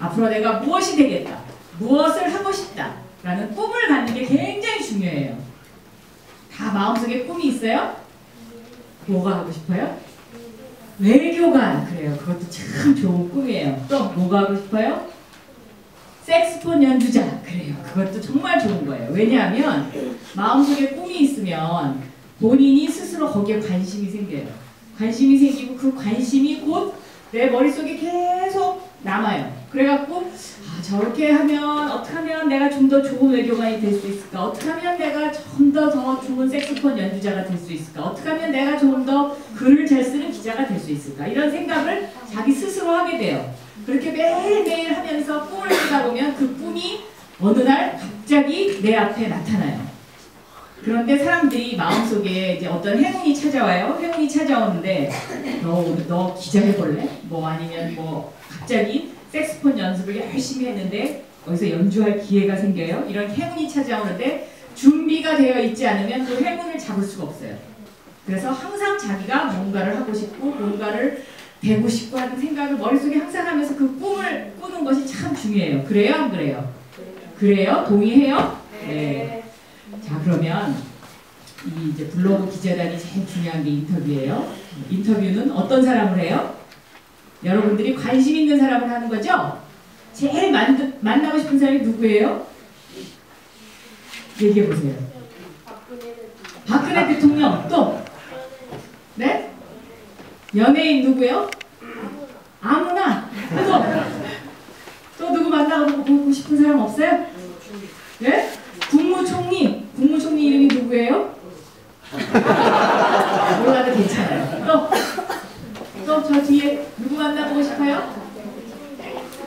앞으로 내가 무엇이 되겠다, 무엇을 하고 싶다 라는 꿈을 갖는 게 굉장히 중요해요. 다 마음속에 꿈이 있어요? 뭐가 하고 싶어요? 외교관. 그래요. 그것도 참 좋은 꿈이에요. 또 뭐가 하고 싶어요? 색스폰 연주자. 그래요. 그것도 정말 좋은 거예요. 왜냐하면 마음속에 꿈이 있으면 본인이 스스로 거기에 관심이 생겨요. 관심이 생기고 그 관심이 곧 내 머릿속에 계속 남아요. 그래갖고 저렇게 하면 어떻게 하면 내가 좀 더 좋은 외교관이 될 수 있을까? 어떻게 하면 내가 좀 더 좋은 색소폰 연주자가 될 수 있을까? 어떻게 하면 내가 좀 더 글을 잘 쓰는 기자가 될 수 있을까? 이런 생각을 자기 스스로 하게 돼요. 그렇게 매일매일 하면서 꿈을 꾸다 보면 그 꿈이 어느 날 갑자기 내 앞에 나타나요. 그런데 사람들이 마음속에 이제 어떤 행운이 찾아와요. 행운이 찾아오는데 너 기자 해볼래? 뭐 아니면 뭐 갑자기 색소폰 연습을 열심히 했는데 거기서 연주할 기회가 생겨요. 이런 행운이 찾아오는데 준비가 되어 있지 않으면 그 행운을 잡을 수가 없어요. 그래서 항상 자기가 뭔가를 하고 싶고 뭔가를 되고 싶고 하는 생각을 머릿속에 항상 하면서 그 꿈을 꾸는 것이 참 중요해요. 그래요? 안 그래요? 그래요? 동의해요? 네. 자, 그러면 이 이제 블로그 기자단이 제일 중요한 게 인터뷰예요. 인터뷰는 어떤 사람을 해요? 여러분들이 관심 있는 사람을 하는 거죠? 제일 만나고 싶은 사람이 누구예요? 얘기해 보세요. 박근혜 대통령. 또? 네? 연예인 누구요? 아무나. 또 누구 만나고 보고 싶은 사람 없어요? 네? 국무총리. 국무총리 이름이 누구예요? 몰라도 괜찮아요. 또 저 뒤에 누구 만나보고 싶어요?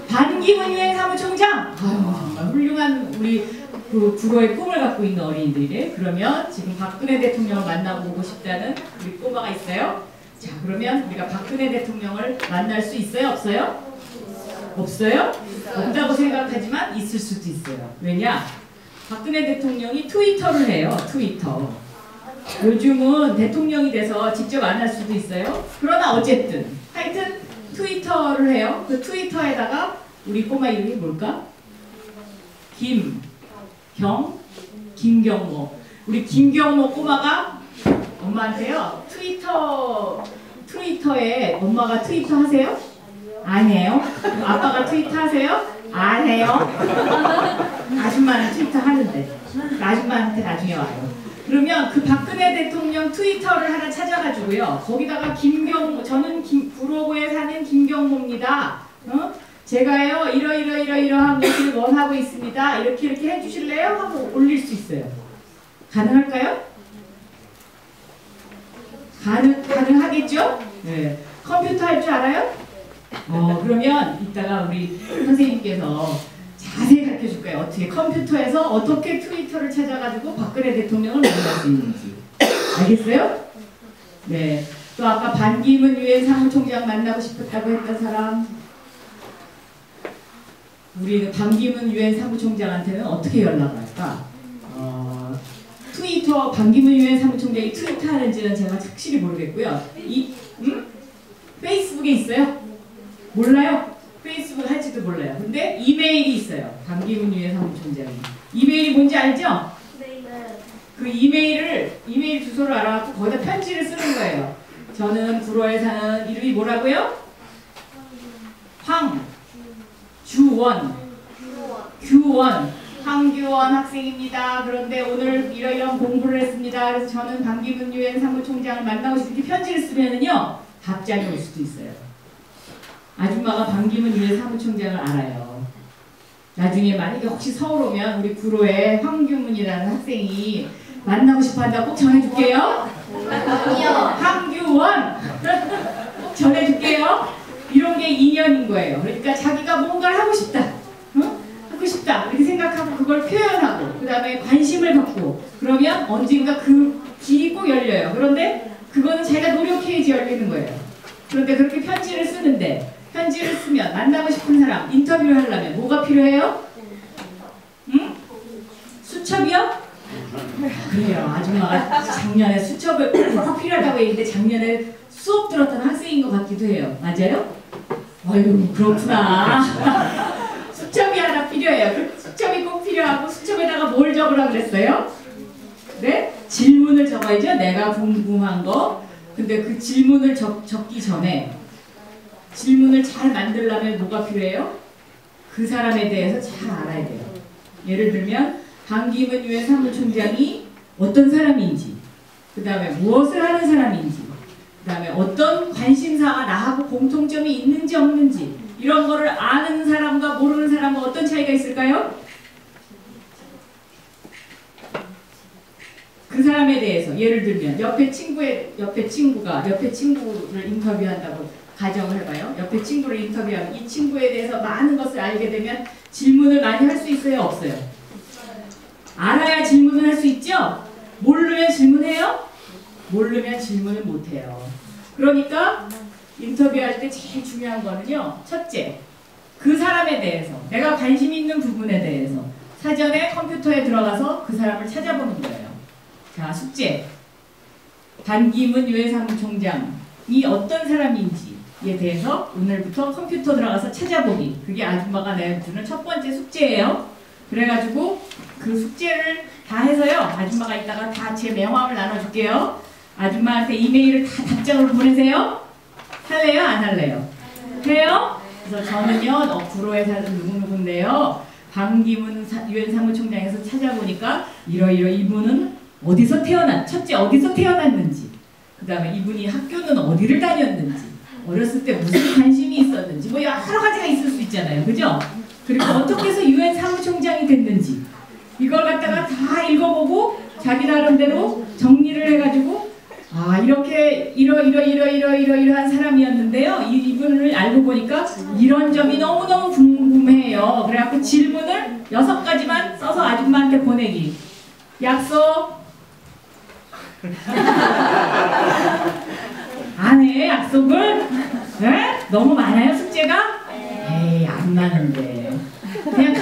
반기문 유엔 사무총장. 정말 훌륭한 우리 그 불어의 꿈을 갖고 있는 어린이들이래. 그러면 지금 박근혜 대통령을 만나보고 싶다는 우리 꼬마가 있어요. 자, 그러면 우리가 박근혜 대통령을 만날 수 있어요? 없어요? 없어요? 없다고 생각하지만 있을 수도 있어요. 왜냐? 박근혜 대통령이 트위터를 해요. 트위터. 요즘은 대통령이 돼서 직접 안 할 수도 있어요. 그러나 어쨌든 하여튼 트위터를 해요. 그 트위터에다가 우리 꼬마 이름이 뭘까? 김경모. 우리 김경모 꼬마가 엄마한테요. 트위터에 엄마가 트위터 하세요? 안 해요? 아빠가 트위터 하세요? 안 해요? 아줌마는 트위터 하는데 아줌마한테 나중에 와요. 그러면 그 박근혜 대통령 트위터를 하나 찾아가지고요. 거기다가 저는 구로구에 사는 김경모입니다. 제가요 이러이러한 것을 원하고 있습니다. 이렇게 해주실래요? 하고 올릴 수 있어요. 가능할까요? 가능하겠죠? 네. 컴퓨터 할 줄 알아요? 그러면 이따가 우리 선생님께서 자세히 가르쳐 줄 거예요. 어떻게 컴퓨터에서 어떻게 트위터를 찾아가지고 박근혜 대통령을 만날 수 있는지. 알겠어요? 네. 또 아까 반기문 유엔 사무총장 만나고 싶었다고 했던 사람. 우리 반기문 유엔 사무총장한테는 어떻게 연락할까? 트위터 반기문 유엔 사무총장이 트위터 하는지는 제가 확실히 모르겠고요. 페이스북에 있어요? 몰라요? 페이스북 할지도 몰라요. 근데 이메일이 있어요. 반기문 유엔 사무총장이. 이메일이 뭔지 알죠? 네. 그 이메일 주소를 알아갖고 거기다 편지를 쓰는 거예요. 저는 구로에 사는 이름이 뭐라고요? 황규원 학생입니다. 그런데 오늘 이런 공부를 했습니다. 그래서 저는 반기문 유엔 사무총장을 만나고 싶은데 편지를 쓰면은요 답장이 올 수도 있어요. 아줌마가 반기문 유엔 사무총장을 알아요. 나중에 만약에 혹시 서울 오면 우리 구로에 황규문이라는 학생이 만나고 싶어 한다고 꼭 전해줄게요. 황규원! 꼭 전해줄게요. 이런 게 인연인 거예요. 그러니까 자기가 뭔가를 하고 싶다. 하고 싶다. 이렇게 생각하고 그걸 표현하고 그 다음에 관심을 갖고 그러면 언젠가 그 길이 꼭 열려요. 그런데 그거는 자기가 노력해야지 열리는 거예요. 그런데 그렇게 편지를 쓰는데 편지를 쓰면 만나고 싶은 사람 인터뷰를 하려면 뭐가 필요해요? 응? 수첩이요? 그래요. 아줌마가 작년에 수첩을 꼭 필요하다고 했는데 작년에 수업 들었던 학생인 것 같기도 해요. 맞아요? 어휴 그렇구나. 그랬어요? 네? 질문을 적어야죠. 내가 궁금한 거. 근데 그 질문을 적기 전에 질문을 잘 만들려면 뭐가 필요해요? 그 사람에 대해서 잘 알아야 돼요. 예를 들면 반기문 유엔 사무총장이 어떤 사람인지, 그 다음에 무엇을 하는 사람인지, 그 다음에 어떤 관심사가 나하고 공통점이 있는지 없는지, 이런 거를 아는 사람과 모르는 사람과 어떤 차이가 있을까요? 그 사람에 대해서 예를 들면 옆에 친구를 인터뷰한다고 가정을 해봐요. 옆에 친구를 인터뷰하면 이 친구에 대해서 많은 것을 알게 되면 질문을 많이 할 수 있어요? 없어요? 알아야 질문을 할 수 있죠? 모르면 질문해요? 모르면 질문을 못해요. 그러니까 인터뷰할 때 제일 중요한 거는요. 첫째, 그 사람에 대해서 내가 관심 있는 부분에 대해서 사전에 컴퓨터에 들어가서 그 사람을 찾아보는 거예요. 자, 숙제. 반기문 유엔 사무총장이 어떤 사람인지에 대해서 오늘부터 컴퓨터 들어가서 찾아보기. 그게 아줌마가 내주는 첫 번째 숙제예요. 그래가지고 그 숙제를 다 해서요. 아줌마가 이따가 다 제 명함을 나눠줄게요. 아줌마한테 이메일을 다 답장으로 보내세요. 할래요? 안 할래요? 해요? 그래서 저는요. 구로에 사는 누구누구인데요. 반기문 유엔 사무총장에서 찾아보니까 이러이러 이분은 어디서 첫째 어디서 태어났는지, 그 다음에 이분이 학교는 어디를 다녔는지, 어렸을 때 무슨 관심이 있었는지, 뭐 여러 가지가 있을 수 있잖아요. 그죠? 그리고 어떻게 해서 유엔 사무총장이 됐는지 이걸 갖다가 다 읽어보고 자기 나름대로 정리를 해가지고 아 이렇게 이러한 사람이었는데요. 이분을 알고 보니까 이런 점이 너무너무 궁금해요. 그래갖고 질문을 6가지만 써서 아줌마한테 보내기. 약속? 안 해, 약속을? 네? 너무 많아요, 숙제가? 에이, 안 많은데. 그냥